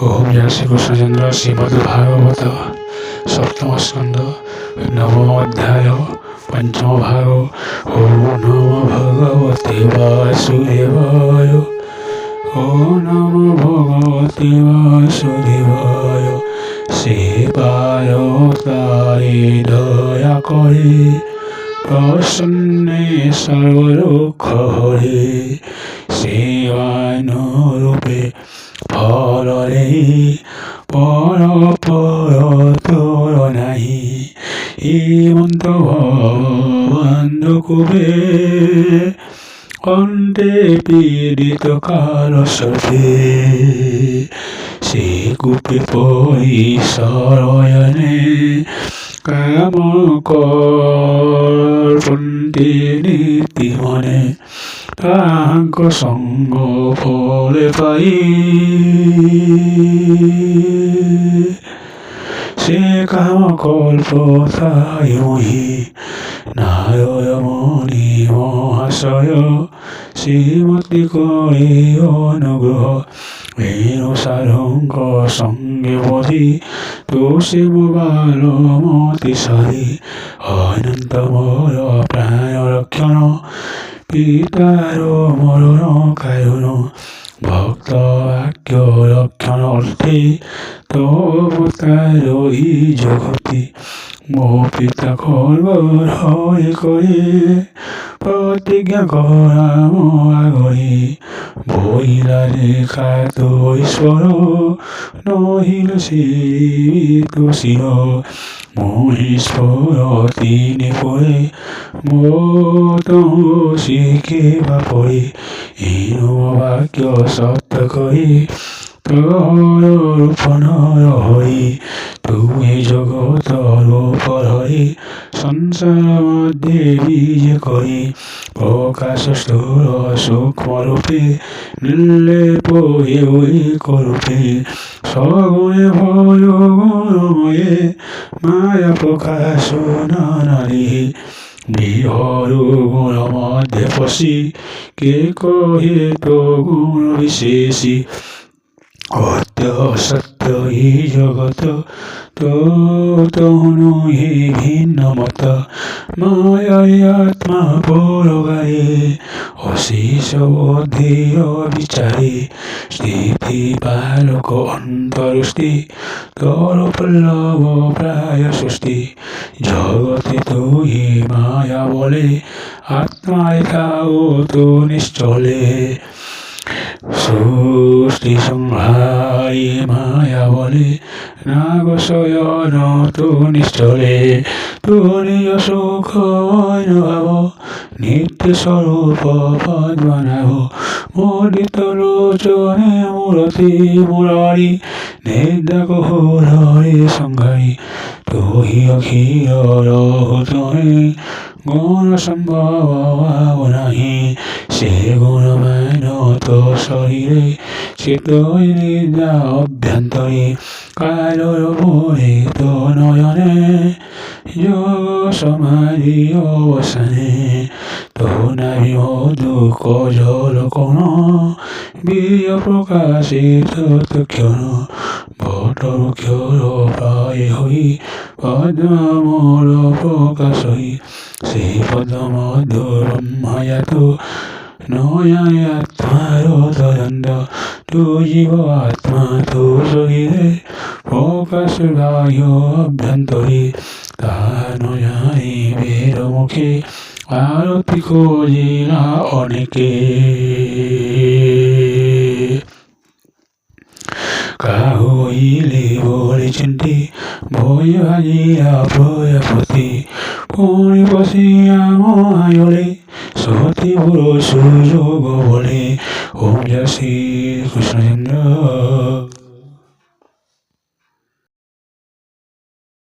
ওম জয় শ্রীকৃষ্ণচন্দ্র শ্রীমদ্ভাগবত সপ্তম স্কন্ধ নবম অধ্যায় পঞ্চম ভাগ। ওম নমো ভগবতে বাসুদেবায়। ওম নমো ভগবতে বাসুদেবায়। সেবায় তারে দয়া করে প্রসন্নে সর্বদুঃখ হরে। সেবানুরূপে ফলরে পর তোর নাহি। হেমন্ত বান্ধকুবে অন্তে পীড়িত কাল সর্বে। সে কূপে পরিসরয়নে কাম কল্পন্তে নীতি মনে। তাহাঙ্ক সঙ্গ ফলে পাই সে কাম কল্প তাই মহি। নারায়ণমণি মহাশয় শ্রীমতি করে অনুগ্রহ। বেণু সারঙ্গ সঙ্গে বধি তুষে বাল মতি সারি। অনন্ত মোর প্রাণ রক্ষণ পিতার মরণ কারণ। ভক্ত বাক্য রক্ষণ অর্থে তবতার এই জগতে। মো পিতা খবর হয়ে করে প্রতিজ্ঞা করা মো আগরে। বইলা রেখা তো ঈশ্বর নহিল সে শির। মহেশ্বর তিনি পড়ে মত শিখে বা পড়ে। হীন বাক্য সত্য করে তোর রূপনর হরি। তুমি জগতর উপরে সংসার মধ্যে বিজে করে। প্রকাশ স্থূল সূক্ষ্ম রূপে নির্লেপ করূপে। সগুণে ভয় গুণময়ে মায়া প্রকাশ নারী। বিহরু গুণ মধ্যে পশি কে কহে তো গুণ বিশেষী। অত্য সত্য এই জগত তনু হে ভিন্ন মত। মায়ায় আত্মা পরগায়ে অশেষ বুদ্ধির বিচারে। স্থিতি বালক অন্তরস্থি তর পল্লব প্রায় সৃষ্টি। জগতে তুই মায়া বলে আত্মায় থাও তো নিশ্চলে। সৃষ্টি সংহারী মায়া বলে নাগ শয়ন তো নিশ্চলে। তুনিয় সুখ ভাব নিত্য স্বরূপ পদ্মনাভ। মোদিত লোচনে মূরতি মুরারি নির্দাক হরে সংহারি। তুহি অখিল রহুতমে গুণ সম্ভব নাহি। সে গুণমান তো শরীরে চিত নিদ্রা অভ্যন্তরে। কালর মোহিত নয়নে যোগ সমাধি অবসানে। তো নাভি মধুক জল কোণ বীর্য প্রকাশিত ক্ষণ। বটবৃক্ষর প্রায় হই পদ্মমূল প্রকাশ হই। সেই পদ্মমধু ব্রহ্মজাত নয়ায় আত্মার তদন্ত। তু জীব আত্মা তু শরীরে প্রকাশ বাহ্য অভ্যন্তরে। তাহা নয়ায় বের মুখে আরতি খোঁজিলা অনেকে। কাহু হইলে বলে চিন্তি ভয় ভাজিয়া প্রজাপতি। পুনি বসিয়া মহায়লে সতী পুরুষ সুযোগ বলে। ওম জয় শ্রীকৃষ্ণচন্দ্র।